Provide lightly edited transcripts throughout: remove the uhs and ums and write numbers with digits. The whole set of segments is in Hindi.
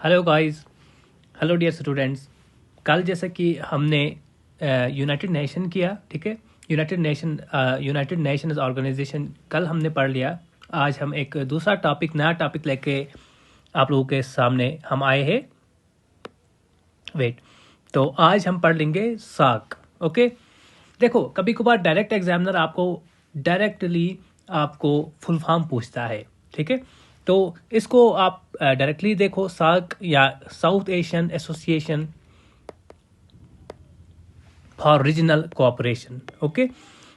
Hello guys, hello dear students. कल जैसे कि हमने यूनाइटेड नेशन किया, ठीक है। यूनाइटेड नेशंस ऑर्गेनाइजेशन कल हमने पढ़ लिया। आज हम एक दूसरा टॉपिक, नया टॉपिक लेके आप लोगों के सामने हम आए हैं। तो आज हम पढ़ लेंगे सार्क। ओके, देखो कभी कभार डायरेक्ट एग्जामिनर डायरेक्टली आपको फुल फॉर्म पूछता है, ठीक है। तो इसको आप डायरेक्टली देखो, सार्क या south Asian association for regional cooperation. Okay,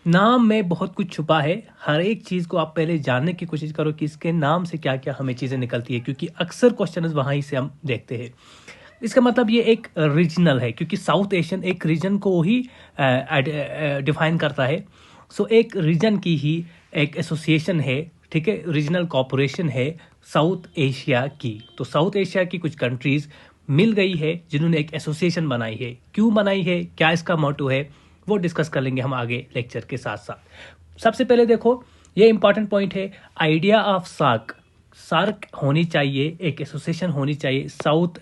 नाम में बहुत कुछ छुपा है। हर एक चीज को आप पहले जानने की कोशिश करो कि इसके नाम से क्या क्या हमें चीजें निकलती है, क्योंकि अक्सर क्वेश्चन वहीं से हम देखते हैं। इसका मतलब ये एक रीजनल है, क्योंकि साउथ एशियन एक रीजन को ही डिफाइन करता है। सो एक रीजन की ही एक एसोसिएशन है, ठीक है, रीजनल कॉर्पोरेशन है साउथ एशिया की। तो साउथ एशिया की कुछ कंट्रीज मिल गई है जिन्होंने एक एसोसिएशन बनाई है। क्यों बनाई है, क्या इसका मोटो है, वो डिस्कस कर लेंगे हम आगे लेक्चर के साथ साथ। सबसे पहले देखो, ये इंपॉर्टेंट पॉइंट है, आइडिया ऑफ सार्क। सार्क होनी चाहिए, एक एसोसिएशन होनी चाहिए, साउथ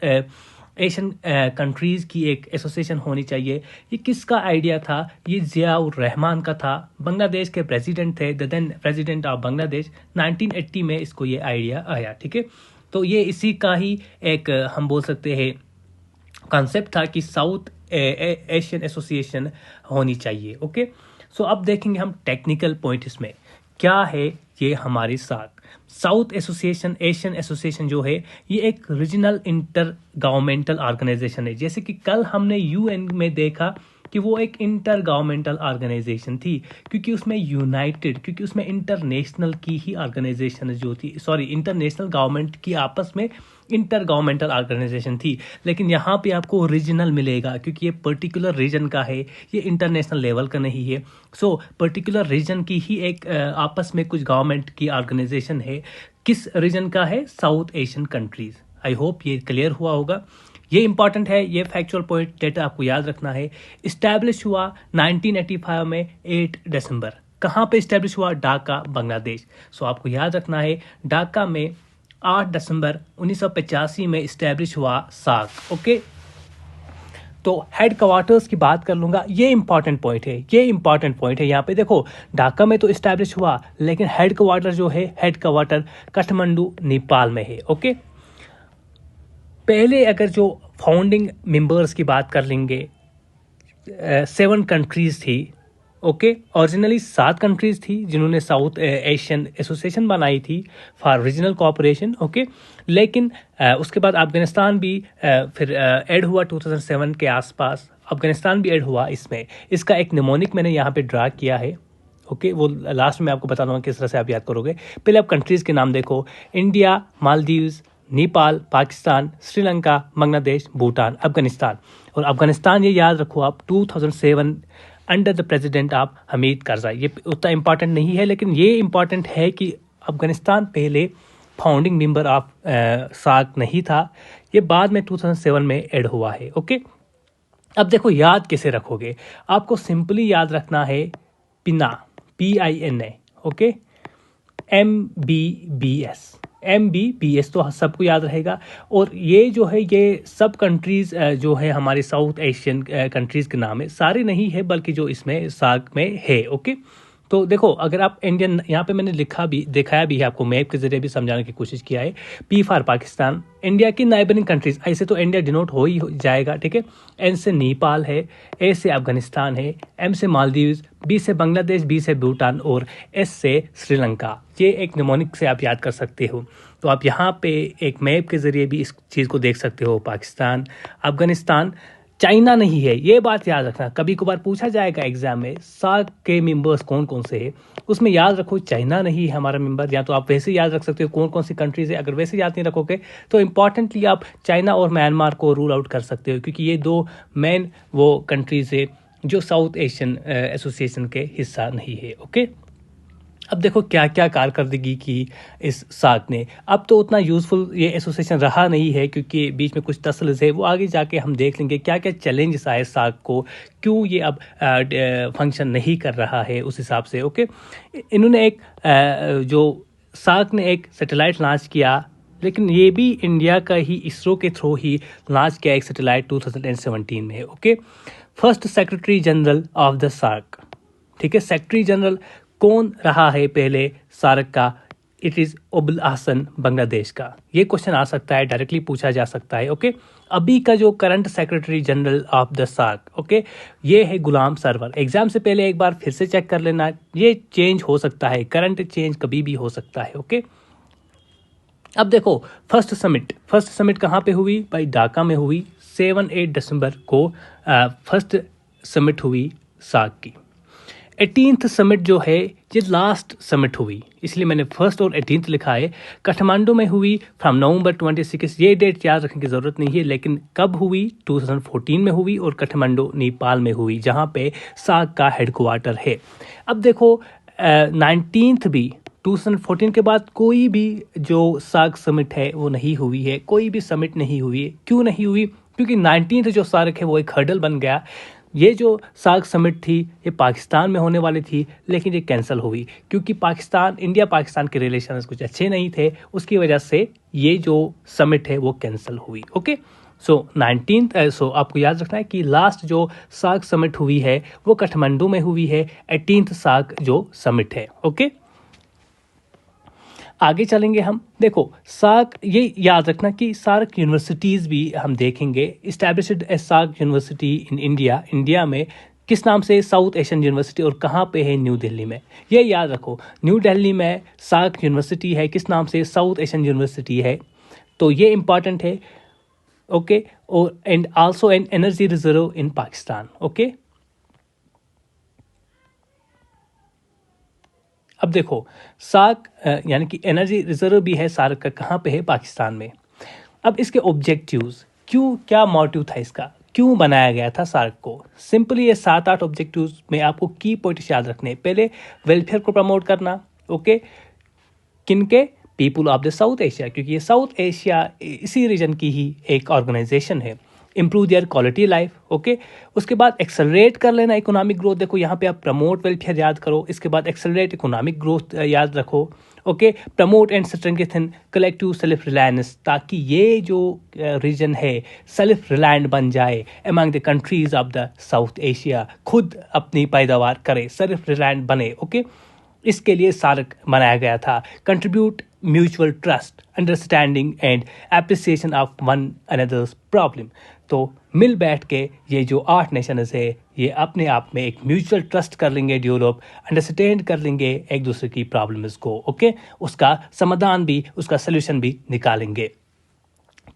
एशियन कंट्रीज की एक एसोसिएशन होनी चाहिए। ये किसका आइडिया था? ये जियाउर रहमान का था। बांग्लादेश के प्रेसिडेंट थे, the then president of Bangladesh. 1980 में इसको ये आइडिया आया, ठीक है। तो ये इसी का ही एक हम बोल सकते हैं कॉन्सेप्ट था कि साउथ एशियन एसोसिएशन होनी चाहिए। ओके, सो अब देखेंगे हम टेक्निकल पॉइंट इसमें क्या है। ये हमारी साउथ एसोसिएशन, एशियन एसोसिएशन जो है, ये एक रीजनल इंटर गवर्नमेंटल ऑर्गेनाइजेशन है। जैसे कि कल हमने यूएन में देखा कि वो एक इंटर गवर्नमेंटल ऑर्गेनाइजेशन थी, क्योंकि उसमें इंटरनेशनल की ही ऑर्गेनाइजेशन जो थी, इंटरनेशनल गवर्नमेंट की आपस में इंटर गवर्नमेंटल ऑर्गेनाइजेशन थी। लेकिन यहाँ पे आपको रीजनल मिलेगा, क्योंकि ये पर्टिकुलर रीजन का है, ये इंटरनेशनल लेवल का नहीं है। सो पर्टिकुलर रीजन की ही एक आपस में कुछ गवर्नमेंट की ऑर्गेनाइजेशन है। किस रीजन का है? South Asian countries. I hope ये क्लियर हुआ होगा। ये इंपॉर्टेंट है, ये फैक्चुअल पॉइंट डेटा आपको याद रखना है। इस्टेब्लिश हुआ 1985 में 8 दिसंबर। कहाँ पे इस्टेब्लिश हुआ? ढाका, बांग्लादेश। सो आपको याद रखना है, ढाका में 8 दिसंबर 1985 में इस्टेब्लिश हुआ सार्क। ओके, तो हेड क्वार्टर्स की बात कर लूंगा। ये इंपॉर्टेंट पॉइंट है, यहाँ पे देखो, ढाका में तो इस्टेब्लिश हुआ, लेकिन हेड क्वार्टर काठमांडू, नेपाल में है। ओके, पहले अगर जो फाउंडिंग मेंबर्स की बात कर लेंगे, 7 कंट्रीज थी। ओके, ओरिजिनली 7 कंट्रीज थी जिन्होंने साउथ एशियन एसोसिएशन बनाई थी फॉर रीजनल कोऑपरेशन। ओके, लेकिन उसके बाद अफगानिस्तान भी फिर ऐड हुआ 2007 के आसपास। अफगानिस्तान भी ऐड हुआ इसमें। इसका एक निमोनिक मैंने यहाँ पे ड्रा किया है। ओके, वो लास्ट में आपको बता दूंगा किस तरह से आप याद करोगे। पहले आप कंट्रीज के नाम देखो, इंडिया, मालदीव्स, नेपाल, पाकिस्तान, श्रीलंका, बांग्लादेश, भूटान, अफगानिस्तान। और अफगानिस्तान ये याद रखो आप, 2007 under the president of Hamid Karzai. ये उतना इंपॉर्टेंट नहीं है, लेकिन ये इंपॉर्टेंट है कि अफगानिस्तान पहले फाउंडिंग मेंबर ऑफ सार्क नहीं था, ये बाद में 2007 में ऐड हुआ है। ओके, अब देखो याद कैसे रखोगे। आपको सिंपली याद रखना है पिना, PINA। ओके, MBBS तो सबको याद रहेगा। और ये जो है, ये सब कंट्रीज जो है हमारे साउथ एशियन कंट्रीज के नाम है। सारे नहीं है, बल्कि जो इसमें सार्क में है। ओके, तो देखो, अगर आप इंडियन, यहाँ पे मैंने दिखाया भी है आपको, मैप के जरिए भी समझाने की कोशिश किया है। P फॉर पाकिस्तान, इंडिया की नाइबरिंग कंट्रीज, ऐसे तो इंडिया डिनोट हो ही जाएगा, ठीक है। N से नेपाल है, A से अफगानिस्तान है, M से मालदीव्स, B से बांग्लादेश, B से भूटान और S से श्रीलंका। ये एक निमोनिक से आप याद कर सकते हो। तो आप यहाँ पे एक मैप के जरिए भी इस चीज़ को देख सकते हो। पाकिस्तान, अफगानिस्तान, चाइना नहीं है, ये बात याद रखना। कभी कभार पूछा जाएगा एग्जाम में, सार्क के मेंबर्स कौन कौन से हैं, उसमें याद रखो चाइना नहीं है हमारा मेंबर। या तो आप वैसे याद रख सकते हो कौन कौन सी कंट्रीज है। अगर वैसे याद नहीं रखोगे तो इंपॉर्टेंटली आप चाइना और म्यांमार को रूल आउट कर सकते हो, क्योंकि ये 2 मेन वो कंट्रीज है जो साउथ एशियन एसोसिएशन के हिस्सा नहीं है। ओके, अब देखो क्या क्या कारकर्दगी की इस सार्क ने। अब तो उतना यूज़फुल ये एसोसिएशन रहा नहीं है, क्योंकि बीच में कुछ तसल्स है, वो आगे जाके हम देख लेंगे क्या क्या चैलेंजेस आए सार्क को, क्यों ये अब फंक्शन नहीं कर रहा है उस हिसाब से। ओके, इन्होंने जो सार्क ने एक सैटेलाइट लॉन्च किया लेकिन ये भी इंडिया का ही इसरो के थ्रू ही लॉन्च किया एक सैटेलाइट 2017 में। Okay, first secretary general of the SAARC, ठीक है, सेक्रेटरी जनरल कौन रहा है पहले सार्क का? इट इज़ उबुल हसन बांग्लादेश का। ये क्वेश्चन आ सकता है, डायरेक्टली पूछा जा सकता है। ओके, अभी का जो current secretary general of the SAARC, okay, ये है गुलाम सरवर। एग्जाम से पहले एक बार फिर से चेक कर लेना, ये चेंज हो सकता है, करंट चेंज कभी भी हो सकता है। ओके, अब देखो फर्स्ट समिट कहाँ पे हुई भाई? ढाका में हुई। 7-8 दिसंबर को फर्स्ट समिट हुई सार्क की। 18th समिट जो है ये लास्ट समिट हुई, इसलिए मैंने फर्स्ट और 18th लिखा है। काठमांडू में हुई फ्रॉम नवंबर 26। ये डेट याद रखने की ज़रूरत नहीं है, लेकिन कब हुई? 2014 में हुई और काठमांडू नेपाल में हुई, जहाँ पे सार्क का हेडक्वार्टर है। अब देखो 19th भी 2014 के बाद कोई भी जो सार्क समिट है वो नहीं हुई है, कोई भी समिट नहीं हुई है। क्यों नहीं हुई? क्योंकि 19th जो सार्क है वो एक हर्डल बन गया। ये जो सार्क समिट थी ये पाकिस्तान में होने वाली थी, लेकिन ये कैंसिल हुई क्योंकि इंडिया पाकिस्तान के रिलेशन कुछ अच्छे नहीं थे, उसकी वजह से ये जो समिट है वो कैंसिल हुई। ओके, सो आपको याद रखना है कि लास्ट जो सार्क समिट हुई है वो काठमांडू में हुई है, 18th सार्क जो समिट है। ओके, आगे चलेंगे हम। देखो सार्क, ये याद रखना कि सार्क यूनिवर्सिटीज़ भी हम देखेंगे। Established a SAARC university in India में किस नाम से? South Asian University. और कहाँ पे है? न्यू दिल्ली में। ये याद रखो, न्यू दिल्ली में सार्क यूनिवर्सिटी है, किस नाम से? साउथ एशियन यूनिवर्सिटी है। तो ये इंपॉर्टेंट है। ओके, और and also an energy reserve in Pakistan. Okay, अब देखो सार्क यानी कि एनर्जी रिजर्व भी है सार्क का, कहाँ पे है? पाकिस्तान में। अब इसके ऑब्जेक्टिव्स, क्या मोटिव था इसका, क्यों बनाया गया था सार्क को? सिंपली ये 7-8 ऑब्जेक्टिव्स में आपको की पॉइंट्स याद रखने। पहले वेलफेयर को प्रमोट करना। ओके, किनके? People of the south Asia, क्योंकि ये साउथ एशिया इसी रीजन की ही एक ऑर्गेनाइजेशन है। Improve their quality life. Okay, उसके बाद एक्सेलरेट कर लेना इकोनॉमिक ग्रोथ। देखो यहाँ पे आप प्रमोट वेलफेयर याद करो, इसके बाद एक्सेलरेट इकोनॉमिक ग्रोथ याद रखो। Okay, promote and strengthen collective self reliance, ताकि ये जो रीजन है सेल्फ रिलायंट बन जाए among the countries of the south Asia, खुद अपनी पैदावार करे, सेल्फ रिलायंट बने। ओके, इसके लिए सार्क बनाया गया था। Contribute mutual trust, understanding and appreciation of one another's problem. तो मिल बैठ के ये जो 8 नेशंस है ये अपने आप में एक म्यूचुअल ट्रस्ट कर लेंगे डेवलप, अंडरस्टैंड कर लेंगे एक दूसरे की प्रॉब्लम्स को। ओके, उसका समाधान भी, उसका सोल्यूशन भी निकालेंगे।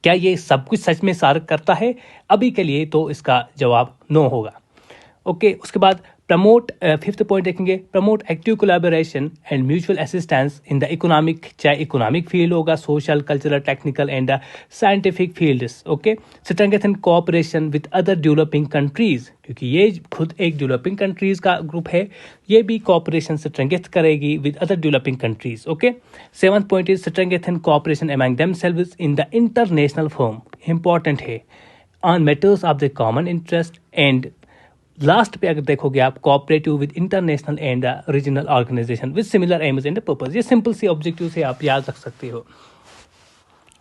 क्या ये सब कुछ सच में सार्क करता है? अभी के लिए तो इसका जवाब नो होगा। ओके, उसके बाद प्रमोट, 5th पॉइंट देखेंगे, promote active collaboration and mutual assistance in the economic, चाहे इकोनॉमिक फील्ड होगा, social, cultural, technical and scientific fields. Okay, strengthen cooperation with other developing countries, क्योंकि ये खुद एक डेवलपिंग कंट्रीज का ग्रुप है, ये भी कोऑपरेशन स्ट्रेंथन करेगी with other developing countries. Okay, 7th point is strengthen cooperation among themselves in the international form, important है, on matters of the common interest. And last पे अगर देखोगे आप, cooperative with international and regional organization with similar aims and purpose. ये सिंपल सी ऑब्जेक्टिव से आप याद रख सकते हो,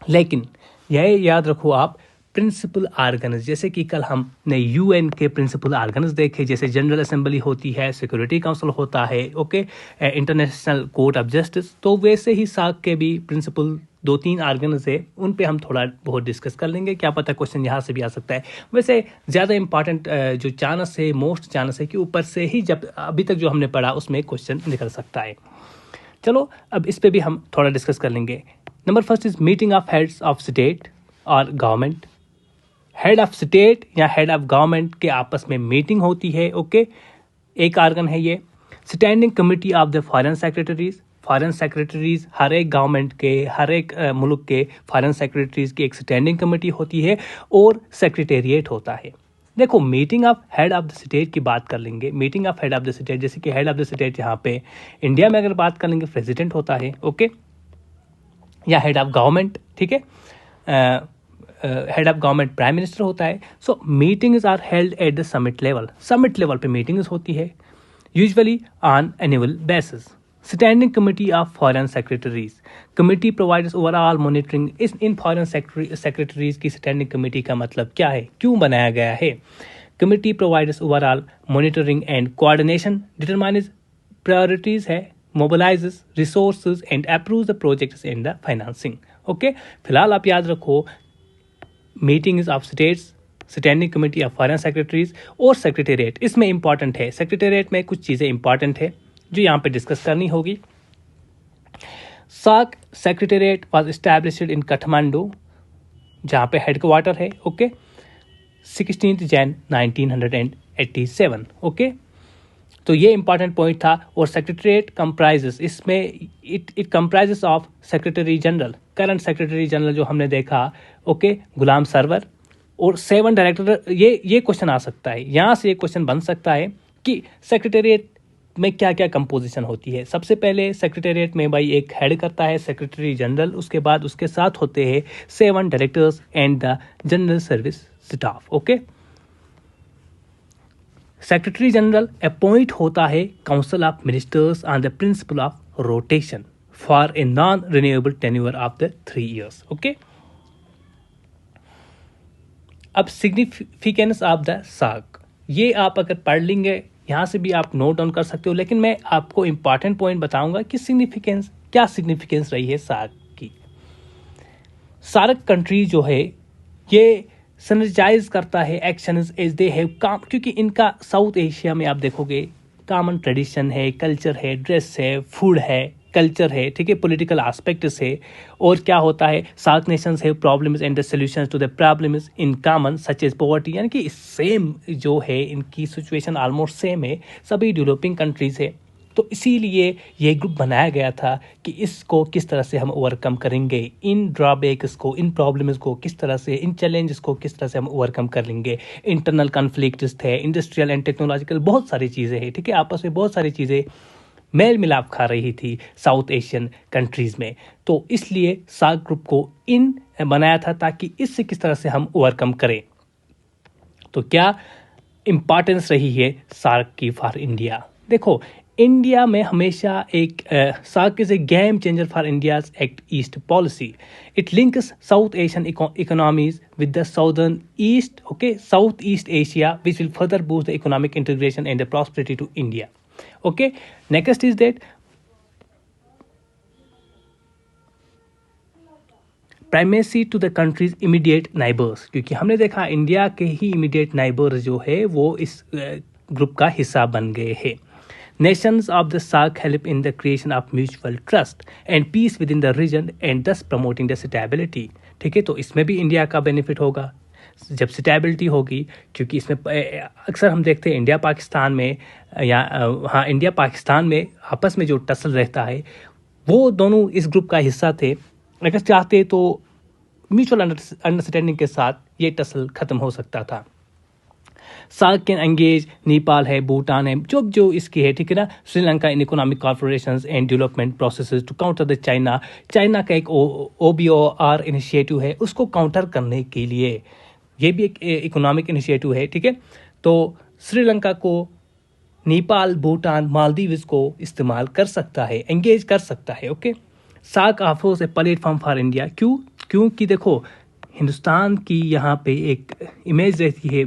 लेकिन यह याद रखो आप प्रिंसिपल आर्गन्स, जैसे कि कल हमने यूएन के प्रिंसिपल आर्गन्स देखे, जैसे जनरल असेंबली होती है, सिक्योरिटी काउंसिल होता है, okay, international court of justice, तो वैसे ही सार्क के भी प्रिंसिपल 2-3 आर्गन्स है, उन पे हम थोड़ा बहुत डिस्कस कर लेंगे। क्या पता क्वेश्चन यहाँ से भी आ सकता है। वैसे ज़्यादा इंपॉर्टेंट जो चांस है, मोस्ट चांस है कि ऊपर से ही, जब अभी तक जो हमने पढ़ा उसमें क्वेश्चन निकल सकता है। चलो अब इस पे भी हम थोड़ा डिस्कस कर लेंगे। Number first is meeting of heads of state और गवर्नमेंट। हेड ऑफ स्टेट या हेड ऑफ गवर्नमेंट के आपस में मीटिंग होती है। ओके, एक आर्गन है ये। Standing committee of the foreign secretaries, foreign secretaries हर एक गवर्नमेंट के, हर एक मुल्क के फॉरेन सेक्रेटरीज की एक स्टैंडिंग कमेटी होती है और सेक्रेटेरिएट होता है। देखो meeting of head of the state की बात कर लेंगे। Meeting of head of the state, जैसे कि हेड ऑफ द स्टेट यहाँ पे इंडिया में अगर बात कर लेंगे प्रेसिडेंट होता है। ओके, या हेड ऑफ गवर्नमेंट, ठीक है, head of government prime minister होता है। So meetings are held at the summit level, summit level पे मीटिंग्स होती है, usually on annual basis. Standing Committee of Foreign Secretaries. Committee provides overall monitoring. इस इन फॉरेन सेक्रेटरीज की स्टैंडिंग कमेटी का मतलब क्या है, क्यों बनाया गया है? Committee provides overall monitoring and coordination, determines priorities है, mobilises resources and approves the projects and the financing. Okay, फिलहाल आप याद रखो meetings of states, standing committee of foreign secretaries और सेक्रेटेरिएट. इसमें इंपॉर्टेंट है, सेक्रेटेरिएट में कुछ चीज़ें इंपॉर्टेंट है जो यहाँ पे डिस्कस करनी होगी. SAARC secretariat was established in Kathmandu, जहाँ पे हेडक्वार्टर है. ओके, 16 जैन 1987. ओके, तो ये इंपॉर्टेंट पॉइंट था. और सेक्रेटेरिएट कंप्राइजेस, इसमें it comprises of secretary general, current secretary general जो हमने देखा, ओके, गुलाम सरवर, और 7 डायरेक्टर. ये क्वेश्चन आ सकता है, यहाँ से ये क्वेश्चन बन सकता है कि सेक्रेटेरिएट में क्या क्या कंपोजिशन होती है. सबसे पहले सेक्रेटेरिएट में भाई एक हेड करता है सेक्रेटरी जनरल, उसके बाद उसके साथ होते हैं 7 directors and the general service staff. Okay, secretary general appoint होता है council of ministers on the principal of rotation for a non renewable tenure of the 3 years. Okay, अब सिग्निफिकेंस ऑफ द सार्क, ये आप अगर पढ़ लेंगे यहाँ से भी आप नोट डाउन कर सकते हो, लेकिन मैं आपको इंपॉर्टेंट पॉइंट बताऊंगा कि सिग्निफिकेंस, क्या सिग्निफिकेंस रही है सार्क की. सार्क कंट्री जो है ये सिनर्जाइज करता है एक्शंस एज दे हैव काम, क्योंकि इनका साउथ एशिया में आप देखोगे कॉमन ट्रेडिशन है, कल्चर है, ड्रेस है, फूड है, कल्चर है, ठीक है, पॉलिटिकल एस्पेक्ट्स है. और क्या होता है, SAARC nations have problems and the solutions to the problems in common such as poverty, यानी कि सेम जो है इनकी सिचुएशन ऑलमोस्ट सेम है, सभी डेवलपिंग कंट्रीज है. तो इसीलिए ये ग्रुप बनाया गया था कि इसको किस तरह से हम ओवरकम करेंगे, इन ड्रॉबैक्स को, इन प्रॉब्लम्स को किस तरह से, इन चैलेंजेस को किस तरह से हम ओवरकम कर लेंगे. इंटरनल कॉन्फ्लिक्ट्स थे, इंडस्ट्रियल एंड टेक्नोलॉजिकल बहुत सारी चीज़ें हैं, ठीक है, आपस में बहुत सारी चीज़ें मेल मिलाप खा रही थी साउथ एशियन कंट्रीज़ में. तो इसलिए सार्क ग्रुप को इन बनाया था ताकि इससे किस तरह से हम ओवरकम करें. तो क्या इम्पॉर्टेंस रही है सार्क की फॉर इंडिया? देखो, इंडिया में हमेशा एक SAARC is a game changer for India's Act East policy. It links South Asian economies with the southern east, okay, South East Asia, which will further boost the economic integration and the prosperity to India. Okay, next is that primacy to the country's immediate neighbors, क्योंकि हमने देखा इंडिया के ही immediate neighbors जो है वो इस ग्रुप का हिस्सा बन गए हैं. Nations of the SAARC help in the creation of mutual trust and peace within the region and thus promoting the stability. ठीक है, तो इसमें भी इंडिया का बेनिफिट होगा जब स्टेबिलिटी होगी, क्योंकि इसमें अक्सर हम देखते हैं इंडिया पाकिस्तान में या हाँ इंडिया पाकिस्तान में आपस में जो टसल रहता है वो दोनों इस ग्रुप का हिस्सा थे. अगर चाहते तो म्यूचुअल अंडरस्टैंडिंग के साथ ये टसल ख़त्म हो सकता था. सार्क कैन एंगेज नेपाल है, भूटान है, जो इसकी है, ठीक है ना, Sri Lanka in economic corporation and development processes to counter the China. China का एक OBOR इनिशिएटिव है, उसको काउंटर करने के लिए ये भी एक इकोनॉमिक इनिशिएटिव है, ठीक है. तो श्रीलंका को नेपाल, भूटान, मालदीव्स को इस्तेमाल कर सकता है, एंगेज कर सकता है. Okay, SAARC offers a platform for India. क्योंकि देखो हिंदुस्तान की यहाँ पे एक इमेज रहती है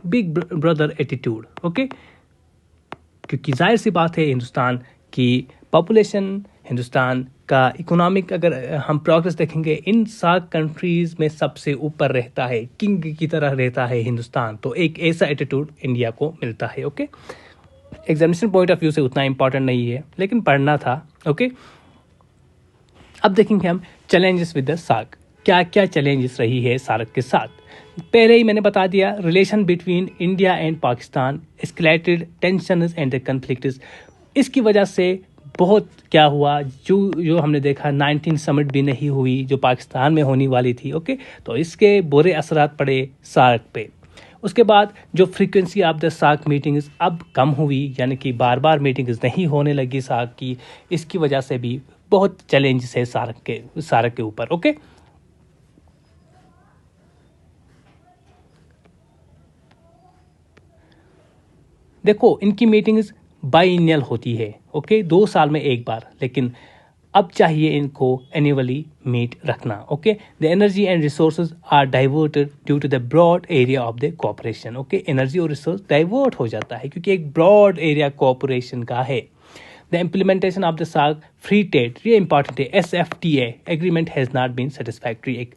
बिग ब्रदर एटीट्यूड. ओके, क्योंकि जाहिर सी बात है हिंदुस्तान की पॉपुलेशन, हिंदुस्तान का इकोनॉमिक अगर हम प्रोग्रेस देखेंगे इन सार्क कंट्रीज़ में सबसे ऊपर रहता है, किंग की तरह रहता है हिंदुस्तान. तो एक ऐसा एटीट्यूड इंडिया को मिलता है. Okay, examination point of view से उतना इंपॉर्टेंट नहीं है लेकिन पढ़ना था. ओके, अब देखेंगे हम चैलेंजेस विद द सार्क. क्या क्या चैलेंजेस रही है सार्क के साथ. पहले ही मैंने बता दिया, relation between India and Pakistan escalated tensions and the conflicts. इसकी वजह से बहुत क्या हुआ, जो हमने देखा 19 समिट भी नहीं हुई जो पाकिस्तान में होने वाली थी. ओके, तो इसके बुरे असरात पड़े सार्क पे. उसके बाद जो frequency of the SAARC meetings अब कम हुई, यानी कि बार बार मीटिंग्स नहीं होने लगी सार्क की. इसकी वजह से भी बहुत चैलेंजेस है सार्क के ऊपर. ओके, देखो इनकी मीटिंग्स बाइनियल होती है, ओके, 2 साल में एक बार, लेकिन अब चाहिए इनको एनुअली मीट रखना, okay. The energy and resources are diverted due to the broad area of the cooperation, okay. Energy और रिसोर्स डाइवर्ट हो जाता है क्योंकि एक ब्रॉड एरिया कोऑपरेशन का है। The implementation of the SAARC free trade, ये इंपॉर्टेंट है, SFTA agreement has not been satisfactory. एक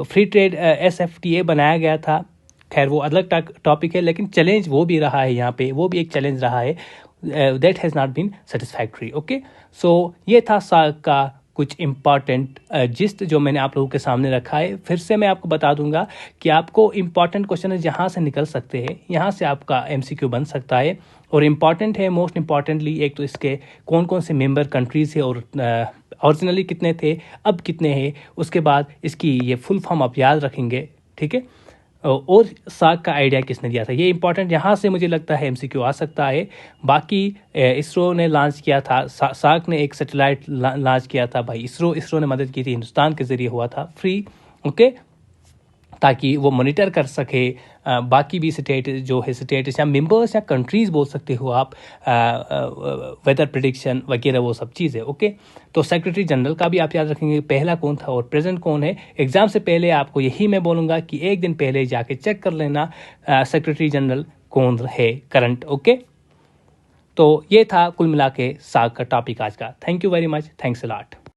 फ्री ट्रेड SFTA बनाया गया था, खैर वो अलग टॉपिक है, लेकिन चैलेंज वो भी रहा है यहाँ पे, वो भी एक चैलेंज रहा है, that has not been satisfactory, okay. So ये था सार्क का कुछ इम्पॉर्टेंट जिस्ट जो मैंने आप लोगों के सामने रखा है। फिर से मैं आपको बता दूंगा कि आपको इम्पॉर्टेंट क्वेश्चन यहाँ से निकल सकते हैं, यहाँ से आपका MCQ बन सकता है, और इम्पॉर्टेंट है मोस्ट इम्पॉर्टेंटली एक तो इसके कौन कौन से मेंबर कंट्रीज है और ओरिजिनली कितने थे, अब कितने हैं, उसके बाद इसकी ये फुल फॉर्म आप याद रखेंगे, ठीक है। और सार्क का आइडिया किसने दिया था, ये इंपॉर्टेंट, यहाँ से मुझे लगता है MCQ आ सकता है। बाकी इसरो ने लॉन्च किया था, सार्क ने एक सैटेलाइट लॉन्च किया था भाई, इसरो ने मदद की थी, हिंदुस्तान के ज़रिए हुआ था, फ्री, ओके, ताकि वो मॉनिटर कर सके बाकी भी स्टेट जो है, स्टेट्स या मेंबर्स या कंट्रीज़ बोल सकते हो आप, वेदर प्रिडिक्शन वगैरह वो सब चीज़ें, ओके। तो सेक्रेटरी जनरल का भी आप याद रखेंगे, पहला कौन था और प्रेजेंट कौन है। एग्ज़ाम से पहले आपको यही मैं बोलूँगा कि एक दिन पहले जाके चेक कर लेना सेक्रेटरी जनरल कौन है करंट, ओके। तो ये था कुल मिला के सार्क का टॉपिक आज का। Thank you very much, thanks a lot.